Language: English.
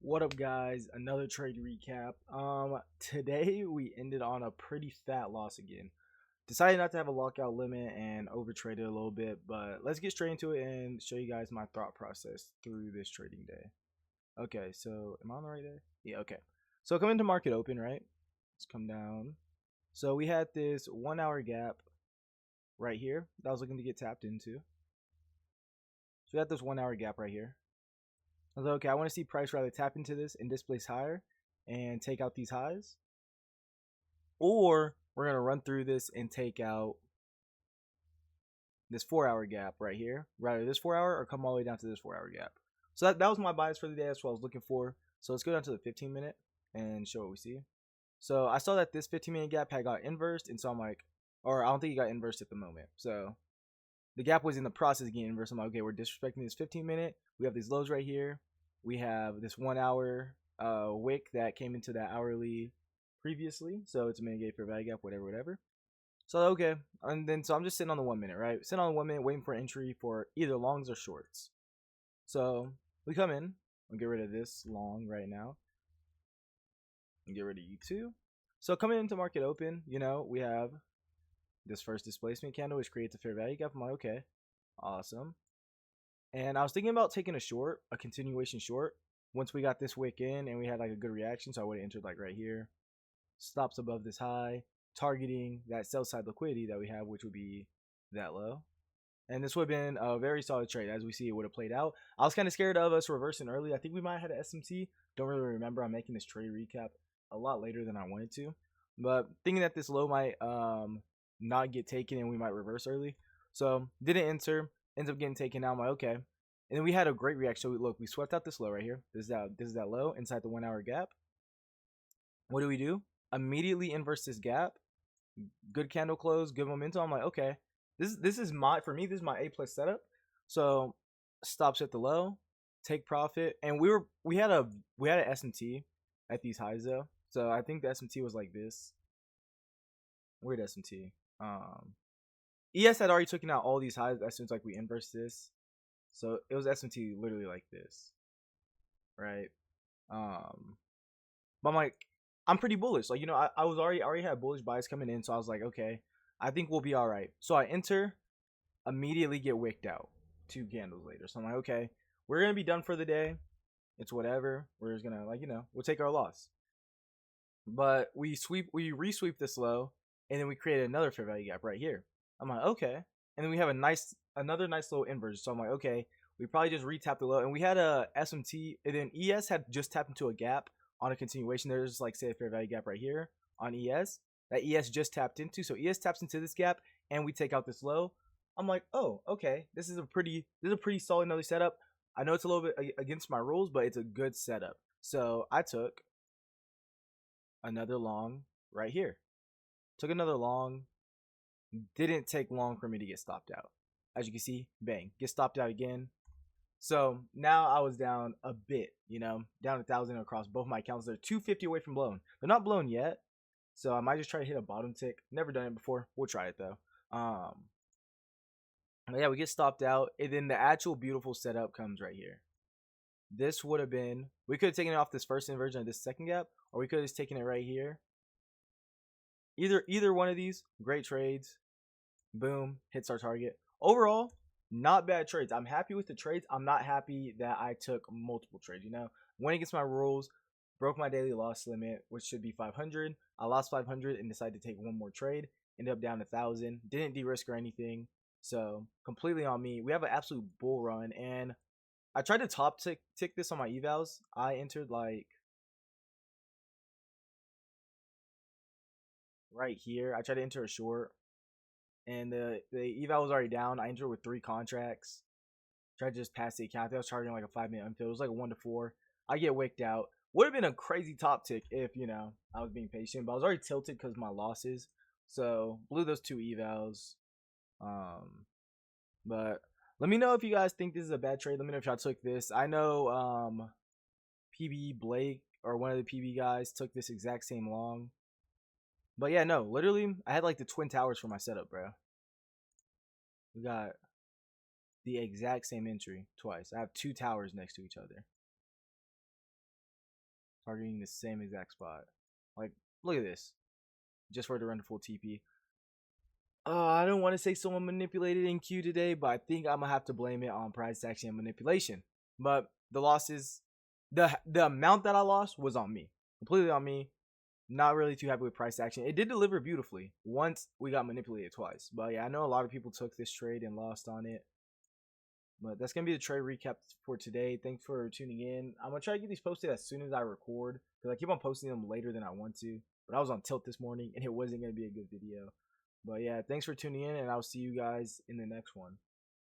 What up, guys? Another trade recap. Today we ended on a pretty fat loss again. Decided not to have a lockout limit and overtraded a little bit, but let's get straight into it and show you guys my thought process through this trading day. Okay, so am I on the right day? Yeah, okay. So coming to market open, right? Let's come down. So we had this 1 hour gap right here that I was looking to get tapped into. So we had this 1 hour gap right here. I was like, okay, I want to see price rather tap into this and displace higher and take out these highs. Or we're going to run through this and take out this 4 hour gap right here. Rather this 4 hour or come all the way down to this 4 hour gap. So that was my bias for the day. That's what I was looking for. So let's go down to the 15-minute and show what we see. So I saw that this 15-minute gap had got inversed. And so I'm like, or I don't think it got inversed at the moment. So the gap was in the process of getting inversed. I'm like, okay, we're disrespecting this 15-minute. We have these lows right here. We have this 1 hour wick that came into that hourly previously. So it's a mitigate fair value gap, whatever. So okay. And then so I'm just sitting on the 1 minute, right? Sitting on the 1 minute waiting for entry for either longs or shorts. So we come in. I'll get rid of this long right now. And get rid of you two. So coming into market open, we have this first displacement candle, which creates a fair value gap. I'm like, okay, awesome. And I was thinking about taking a continuation short, once we got this wick in and we had like a good reaction. So I would have entered like right here, stops above this high, targeting that sell side liquidity that we have, which would be that low. And this would have been a very solid trade. As we see, it would have played out. I was kind of scared of us reversing early. I think we might have had an SMT. Don't really remember. I'm making this trade recap a lot later than I wanted to. But thinking that this low might not get taken and we might reverse early. So didn't enter. Ends up getting taken out. I'm like, okay. And then we had a great reaction. So look, we swept out this low right here. This is that low inside the 1 hour gap. What do? Immediately inverse this gap. Good candle close, good momentum. I'm like, okay, this is my for me. This is my A+ setup. So stops at the low, take profit, and we had an SMT at these highs though. So I think the SMT was like this. Weird SMT. ES had already taken out all these highs as soon as like we inverse this. So it was SMT literally like this, right? But I'm like, I'm pretty bullish. Like, I was already had bullish bias coming in, so I was like, okay, I think we'll be all right. So I enter, immediately get wicked out 2 candles later. So I'm like, okay, we're gonna be done for the day. It's whatever. We're just gonna we'll take our loss. But we resweep this low, and then we create another fair value gap right here. I'm like, okay, and then we have another nice little inversion. So I'm like, okay, we probably just retapped the low, and we had a SMT, and then ES had just tapped into a gap on a continuation. There's like say a fair value gap right here on ES that ES just tapped into. So ES taps into this gap, and we take out this low. I'm like, oh, okay, this is a pretty solid another setup. I know it's a little bit against my rules, but it's a good setup. So I took another long right here. Took another long. Didn't take long for me to get stopped out. As you can see, bang, get stopped out again. So now I was down a bit, down 1,000 across both my accounts. They're 250 away from blown. They're not blown yet, so I might just try to hit a bottom tick. Never done it before. We'll try it though. But yeah, we get stopped out, and then the actual beautiful setup comes right here. This would have been, we could have taken it off this first inversion of this second gap, or we could have just taken it right here. Either one of these, great trades. Boom, hits our target. Overall, not bad trades. I'm happy with the trades. I'm not happy that I took multiple trades. Went against my rules, broke my daily loss limit, which should be 500. I lost 500 and decided to take one more trade. Ended up down 1,000. Didn't de-risk or anything. So completely on me. We have an absolute bull run, and I tried to top tick this on my evals. I entered like right here. I tried to enter a short, and the eval was already down. I entered with 3 contracts. Tried to just pass the account. I was charging like a 5-minute unfill. It was like a 1 to 4. I get wicked out. Would have been a crazy top tick if I was being patient, but I was already tilted because of my losses. So blew those 2 evals. But let me know if you guys think this is a bad trade. Let me know if y'all took this. I know PB Blake or one of the PB guys took this exact same long. But yeah, no, literally, I had like the Twin Towers for my setup, bro. We got the exact same entry twice. I have 2 towers next to each other. targeting the same exact spot. Like, look at this. Just for it to run the full TP. I don't want to say someone manipulated in queue today, but I think I'm gonna have to blame it on price action and manipulation. But the losses, the amount that I lost was on me, completely on me. Not really too happy with price action. It did deliver beautifully once we got manipulated twice. But yeah, I know a lot of people took this trade and lost on it. But that's gonna be the trade recap for today. Thanks for tuning in. I'm gonna try to get these posted as soon as I record because I keep on posting them later than I want to. But I was on tilt this morning and it wasn't gonna be a good video. But yeah, thanks for tuning in, and I'll see you guys in the next one.